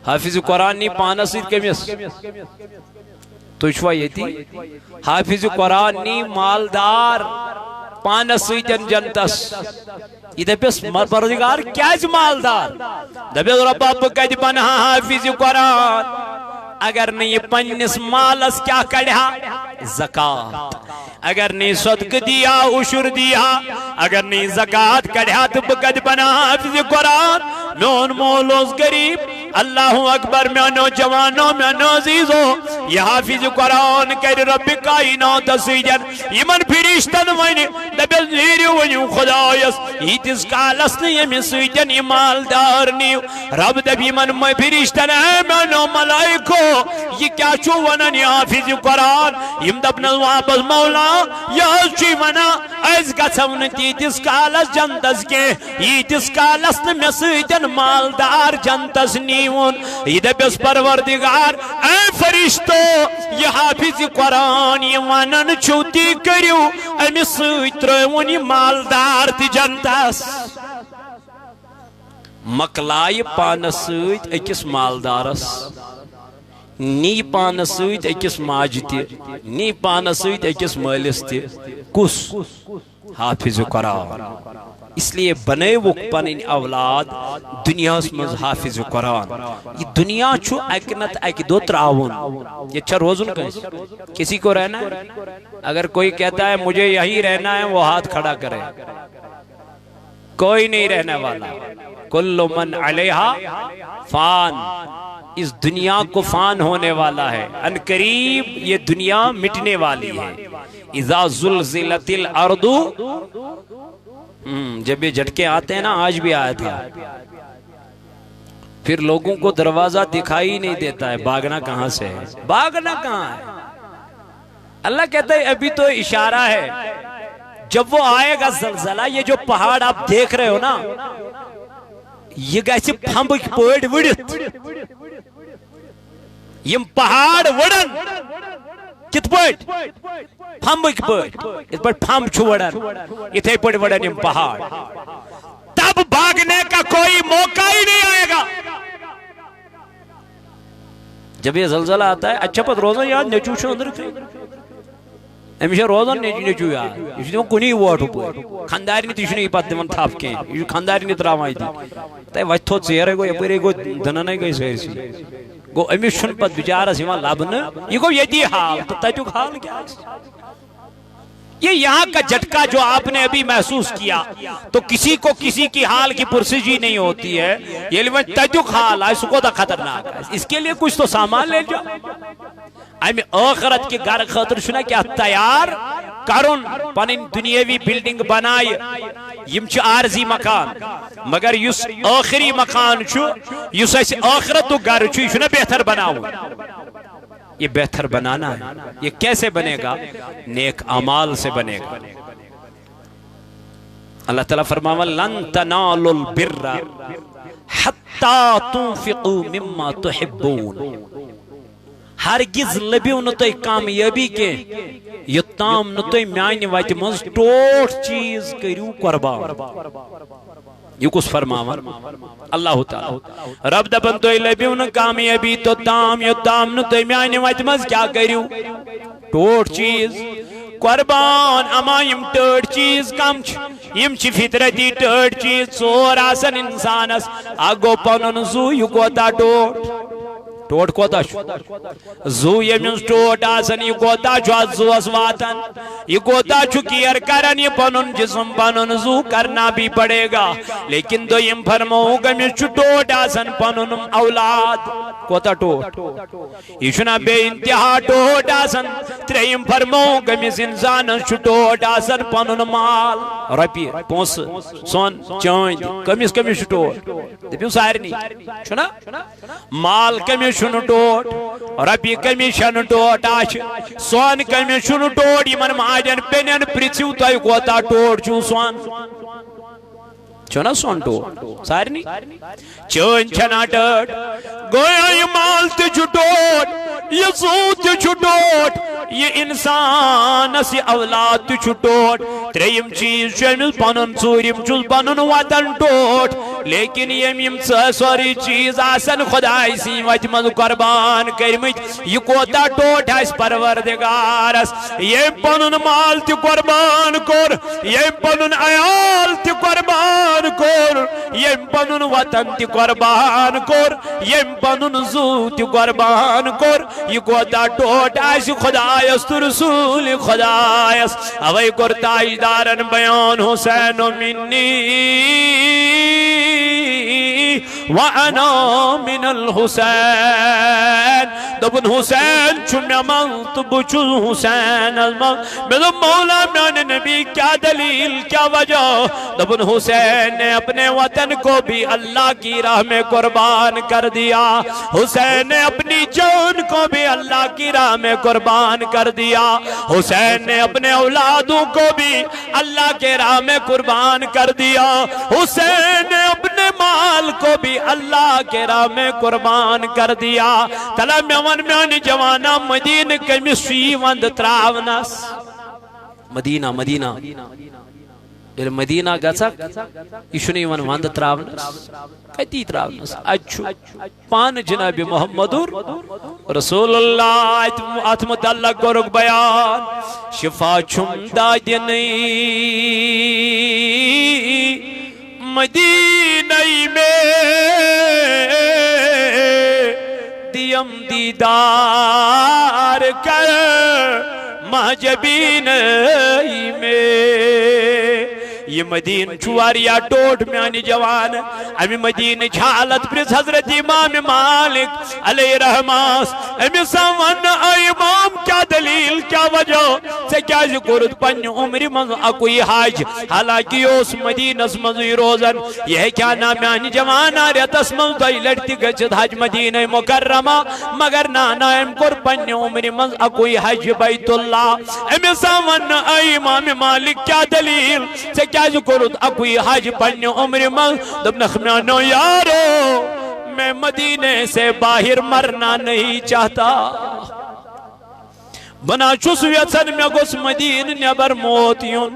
हाफिज कुरान नी पानस कमिस तुझवा ये हाफिज कुरान नी मालदार पानस जनतस। ये दपिस परवरदिगार क्या मालदार, दपिस रब्बा कद बना हाफिज कुरान अगर नहीं ये पन्निस मालस क्या कढ़ा ज़कात, अगर नहीं सदक दिया उशुर दिया, अगर नहीं ज़कात कढ़ा तो कद बना हाफिज कुरान। मोन मोलोस गरीब अल्लाहु अकबर म्यानो जवानो म्यानो अजीजो ये हाफिज कुरान कर रब कायनात सजन यमन फरिश्तन वने दबल नीरु वनु खुदायस इतिस कालस ने यम सजन मालदार नी रब दबी मन म फरिश्तन म्यानो मलाइको ये क्या छु वनन हाफिज कुरान यम दबन वापस मौला या छु वना अज गछवन इतिस कालस जंतस के इतिस कालस ने म सजन मालदार जंतस नी दस परवरदिगार ए फरिश्तो ये हाफिज कुरान ये वनन छुती करू अमिस त्रुन मालदार ति जनतस मकलाय पानस अकिस मालदारस नी पानस अकिस माज नी पानस अकिस मालिस कुस हाफिज कुरान। इसलिए बने वो पन औलाद दुनिया मज हाफिज कुरान। ये दुनिया छु अकनत अक दो त्राउन ये रोजुन किसी को रहना है। अगर कोई कहता है मुझे यही रहना है वो हाथ खड़ा करे, कोई नहीं रहने वाला। कुल्लु मन अलैहा फान, इस दुनिया को फान होने वाला है, अनकरीब ये दुनिया मिटने वाली है। इज़ा ज़ुलज़िलतिल अर्दु, जब ये झटके आते हैं ना, आज भी आया था, फिर लोगों को दरवाजा दिखाई नहीं देता है, भागना कहां से है, भागना कहां है। अल्लाह कहता है अभी तो इशारा है, जब वो आएगा ज़लज़ला, ये जो पहाड़ आप देख रहे हो ना, ये गैसे फंब पड़ वड़ित यम पहाड़ वड़न कित पट फंब पट इत पट फंब छु वड़न इथे पट वड़न यम पहाड़, तब भागने का कोई मौका ही नहीं आएगा। जब ये ज़लज़ला आता है, अच्छा पत रोजा याद नचूशो अंदर अमिश रोजान नेचू याद यह कुन वोट खानदार तह पे दिवन थप कह खानदार त्रावान तह वथो चेर गो यप गो दनन गई सरसी गो अमिश पे बिचारस लबन यह गो ये हाल तो तक हाल क्या ये यहाँ का झटका जो आपने अभी महसूस किया तो किसी को किसी की हाल की पुरसिज ही नहीं होती है। ये तजुक हाल है इसको तो खतरनाक है, इसके लिए कुछ तो सामान ले जाओ। अमे आखिरत के घर खतर छुना क्या तैयार करुन पन दुनियावी बिल्डिंग बनाए यम आरजी मकान मगर युस आखिरी मकान छु युस आखिरत घर छु यह बेहतर बनाओ। ये बेहतर बनाना है, ये कैसे बनेगा? नेक अमाल से बनेगा। अल्लाह ताला फरमावा लन तनालुल बिर्रा हत्ता तुनफिकू मिम्मा तुहिब्बून। हरगिज लबियो न तुम कामयाबी के योत्ताम न तुम म्यान वत मज टोट चीज करू कुर्बान। यह कुछ फरमावन अल्लाह ताला रब दपन तुम लबियो न कामयाबी तो ताम योत्ताम न तुम म्यान वत मज क्या करू टोट चीज कुर्बान। अमा यम टोट चीज कम यम फितरती टोट चीज चोर आसन इंसानस अगो पनुन जू यह कोता टोट कोता जू यमिस टोट आसन यह कोता जूस वातन यह कोता केयर करन यह पनुन जिस्म पनुन जू करना भी पड़ेगा। लेकिन दो यम फरमो गमिस टोट आसन पनुन औलाद कोता टोट यह बे इंतहा टोट आसन। त्रेयम फरमो गमिस इंसान टोट आसन पनुन माल रपी पोस सोन चांद कमिस कमिस टोट दपो सारनी छुना माल कमिस टोट रपी कमिस टोट आश सोन कमिस टोट इन माजन पेन पृथ्यू तुम कोता टोट छू सोन छुना सोन टोट सारनी चन छना टोट गोया ये माल टोट ये सूत टोट ये इंसान से औलाद टोट। त्रेयम चीज पनुन चूरिम चुल पनुन वतन टोट। लेकिन यम सारी चीज आसन खुदाई सी वत मज कुर्बान करमत यह कोता टोट आस परवरदिगारस। ये पनुन माल त कुर्बान कोर ये पनुन अयाल त कुर्बान कोर ये पनुन वतन त कुर्बान कोर ये पनुन जू त कुर्बान कोर यह कोता टोट आस खुदायस तो रसूल खुदायस। अवै कोर ताजदारन बयान हुसैन मिन्नी व अना मिनल हुसैन। दबन हुसैन चुम्या मल तो बुचु हुसैन मेरे मौला मैंने नबी क्या दलील क्या वजह? दबन हुसैन ने अपने वतन को भी अल्लाह की राह में कुर्बान कर दिया। हुसैन ने अपनी जान को भी अल्लाह की राह में कुर्बान कर दिया। हुसैन ने अपने औलादों को भी अल्लाह के राह में कुर्बान कर दिया। हुसैन ने अपने माल को भी अल्लाह के राह में कुर्बान कर दिया। तला मेवन म्यान जवाना मदीन कमिस वंद त्रावनस मदीना मदीना ये मदीना गसक यह वंद त्रावनस कती त्रावनस अच्छु पान जनाब मोहम्मदुर रसूलुल्लाह अत मुतल्लक कोरुक बयान शिफा छुम दादिन मदीनई में दियम दीदार कर महजबीन में। ये मदीन छुआरिया टोट म्यानी जवान अमी मदीन हालत प्रिस हजरत इमाम मालिक अलैहि रहमास अमी सवन इमाम क्या दलील क्या वजह से क्या कोरुत पन्न उम्र मज अकुई हज हालांकि उस मदीनस मज रोजन यह क्या ना म्यानी जवान रेतस मज दई लड़ती गछत हज मदीना मुकर्रमा मगर नाना एम कोर पन्न उम्र मज अकुई हज बैतुल्लाह। अमी सवन इमाम मालिक क्या दलील से क्या कोरुत अकुई हज पन्न उम्र मज दबनखम्यानो यारो मैं मदीने से बाहर मरना नहीं चाहता। बना चुस व्यसन मे गोस मदीन नेबर मौत युन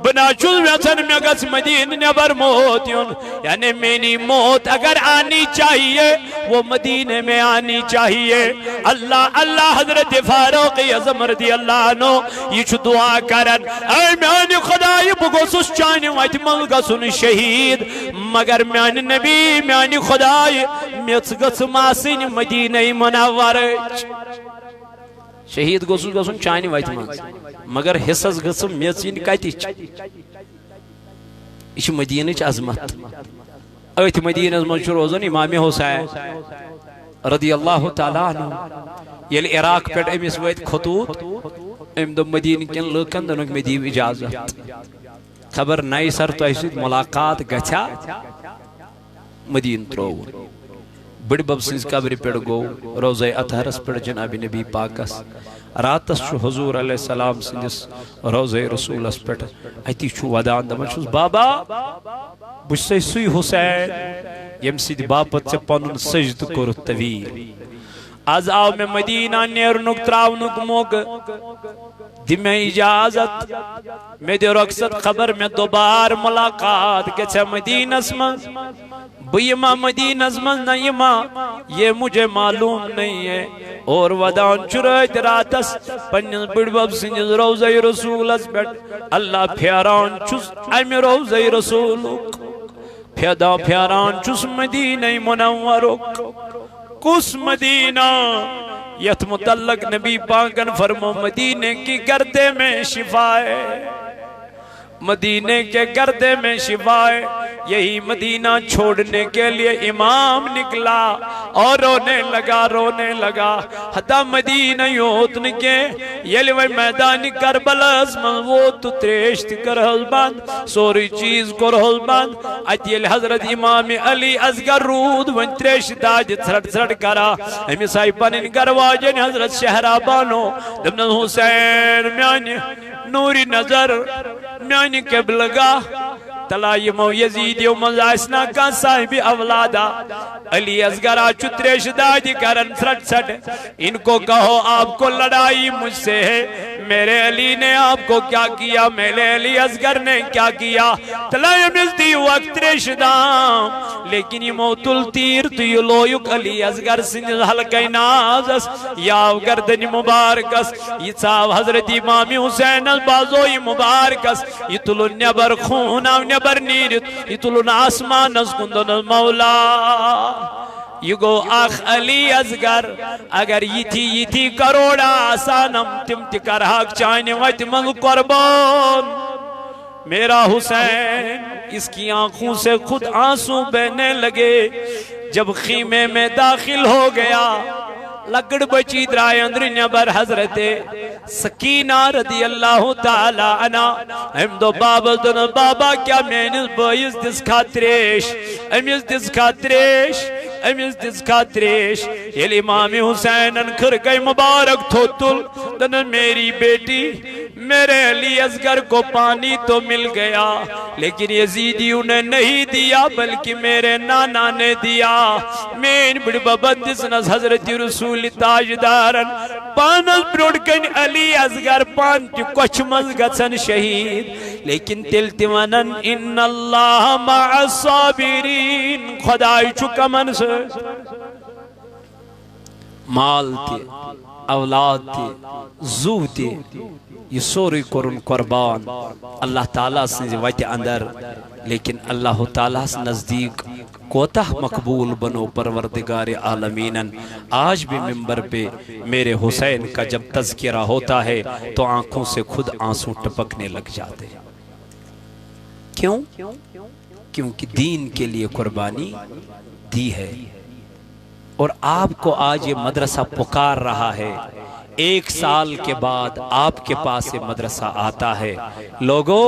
बना चुस व्यसन मे गस मदीन नेबर मौत युन यानी मेरी मौत अगर आनी चाहिए वो मदीने में आनी चाहिए। अल्लाह अल्लाह हजरत फारूक आज़म रज़ी अल्लाह अन्हु यह दुआ करन ऐ मेरे खुदाई बह गोसुस चान वत मल गसुन शहीद मगर मेरे नबी मेरे खुदाई मेच गम आसिन मदीना मुनव्वर शहीद गोसुस गसुन चान वत मज मगर हिस्सस गम मेच इन कत यह मदीन अजमत अथ मदीन मज रोजान इमाम हुसैन रज़ी अल्लाह तआला अन्हु ये इराक पे अमिस वत खतूत अम दो मदीन कन लूकन दोन मे दी इजाजत खबर नई सर तुह सत मुलाकात गछा मदीन त्रोव बड़ बब सज कब्र पे गो रोज़े अतहरस पे जनाब नबी पाकस रातस हुजूर अलैहिस्सलाम सदिस रोज़े रसूलस पे अति वदान दपान बाबा बस सु हुसैन यम सद बापत से पन सजद कोर तवीर आज आव मे मदीना नेरनुक त्रावनुक मोग दि मे इजाजत मे दे रखसत खबर मे दोबार मुलाकात गछा मदीनस मज बयमा मदीनस मज न यमा ये मुझे मालूम नहीं है और वदान चुरत रातस पन्निस बड़बब सिंदिस रोज़े रसूलस पे अल्लाह फेरान चुस अमि रोज़े रसूलुक फेदा फेरान चुस मदीना मुनव्वरुक कुस मदीना यथ मुतल्लक नबी पाकन फरमो मदीने की गर्दे में शिफाए मदीने के गर्दे में शिफाए यही मदीना छोड़ने के लिए इमाम निकला और रोने लगा हता मदीना योतन के ये वह मैदान करबलस मन वो तो त्रेश्त कर बंद सोरी चीज को रहल बंद अतिल हजरत इमाम अली असगर रूद वन त्रेश दाज छड़ करा अमिस आई पन गरवाजन हजरत शहरा बानो दमन हुसैन म्यान नूरी नजर म्यान क़िबलगा तला यमो यजीदियों मजासना का साहिब अवलादा अली असगरा चुत्रेश दादी करन सट इनको कहो आपको लड़ाई मुझसे है मेरे अली ने आपको क्या किया मेरे अली असगर ने क्या किया तला यमजदी वक्त रेशदाम लेकिन ये मौतुल तीर तो ये लोयुक अली असगर सिंध हलके नाजस याव गर्दन मुबारकस ये साव हजरत इमाम हुसैन बाजोई मुबारकस ये तुलु नबर खून नबर नीर ये तुलु आसमान गुंदन मौला ये गो आख अली असगर अगर ये थी करोड़ा आसानम तिम कर हक चाहने वत मंग कुर्बान मेरा हुसैन इसकी आंखों से खुद आंसू बहने लगे जब खीमे में दाखिल हो गया लकड़ बची द्राय अंदर नबर हजरत सकीना रदी अल्लाह ताला अना हम दो बाबा दोनों बाबा क्या मैंने boys this खात्रेश Amish this खात्रेश Amish this खात्रेश ये इमाम हुसैन खर गई मुबारक थोतुल तन मेरी बेटी मेरे अली असगर को पानी तो मिल गया लेकिन यजीदियों ने नहीं दिया बल्कि मेरे नाना ने दिया मेन बड़बंदिस नस हजरत रसूल ताजदारन पानस ब्रोडकन अली असगर पान कुछ मज गसन शहीद लेकिन तिल तिवनन इन्नल्लाह मअस साबिरीन खुदाई चुकमन से माल ते औलाद ते जू ते ये सोरी कोरुन कुर्बान अल्लाह ताला से वत अंदर लेकिन अल्लाह ताला से नजदीक कोता मकबूल बनो परवरदिगार आलमीनन आज भी मिंबर पे मेरे हुसैन का जब तज़किरा होता है तो आंखों से खुद आंसू टपकने लग जाते हैं क्यों क्योंकि दीन के लिए कुर्बानी दी है और आपको आज ये मदरसा पुकार रहा है 1 साल के बाद आपके पास ये मदरसा आता है लोगों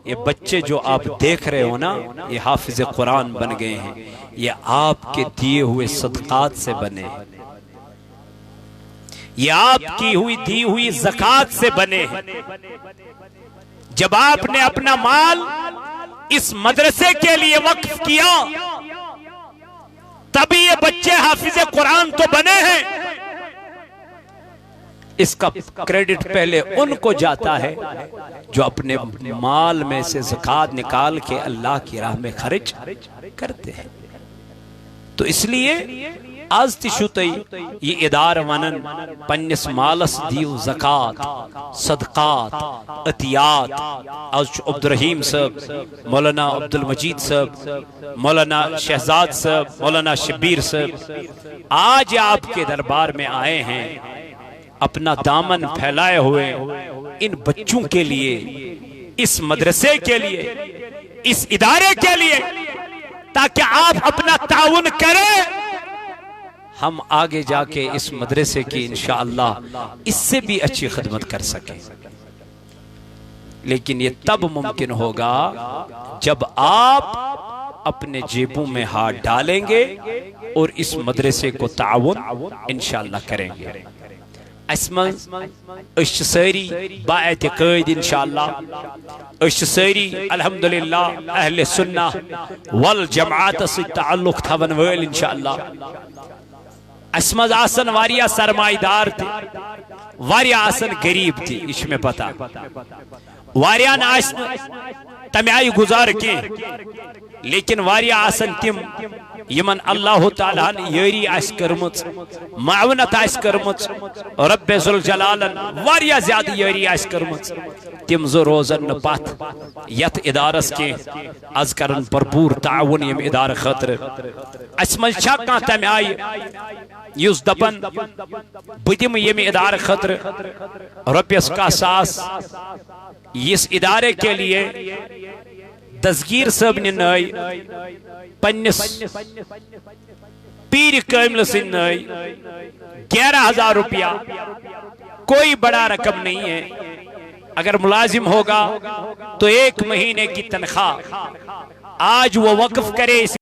ये बच्चे जो आप देख रहे हो ना ये हाफिज कुरान बन गए हैं ये आपके दिए हुए सदकात से बने ये आपकी हुई दी हुई ज़कात से बने हैं जब आपने अपना माल इस मदरसे के लिए वक्फ किया तभी ये बच्चे हाफिज कुरान तो बने हैं इसका क्रेडिट पहले उनको जाता है जो अपने माल में से ज़कात निकाल के अल्लाह की राह में खर्च करते हैं तो इसलिए आज तिशु तई ये इदार वनन पन्निस मालस दियो ज़कात सदकात अतियात। आज अब्दुर्रहीम साहब, मौलाना अब्दुल मजीद साहब, मौलाना शहजाद साहब, मौलाना शब्बीर साहब आज आपके दरबार में आए हैं अपना दामन फैलाए हुए इन बच्चों के लिए, इस मदरसे के लिए, इस इदारे के लिए, ताकि आप अपना ताउन करें, हम आगे जाके इस मदरसे की इंशाअल्लाह इससे भी अच्छी खिदमत कर सकें। लेकिन ये तब मुमकिन होगा जब आप अपने जेबों में हाथ डालेंगे और इस मदरसे को ताउन इंशाअल्लाह करेंगे। सारी बाएतिकाद इंशाअल्लाह सारी अल्हम्दुलिल्लाह अहले सुन्नह वल जमात से ताल्लुक थवन वल इंशाअल्लाह असमज आसन वारिया सरमाईदार थे, वारिया आसन गरीब थी, इसमें पता वारिया तमे आई गुजार के, लेकिन वारिया आसन तिम यमन अल्लाह ताला यारी आस करमुच, मावनत आस करमुच, रब्बे जुल जलालन वारिया ज्यादा यारी आस करमुच, तिम जो रोजन न पथ यत इदारस के आज करन भरपूर ताउन यम इदार खतर असमज छा का तमे आई युस दपन बुदिम यम इदार खतर रुपयस का सास इस इदारे के लिए दसगीर साहब ने नई पन्निस पीर कामिल से नई 11,000 रुपया, कोई बड़ा रकम नहीं है। अगर मुलाजिम होगा तो 1 महीने की तनख्वाह आज वो वक्फ करे।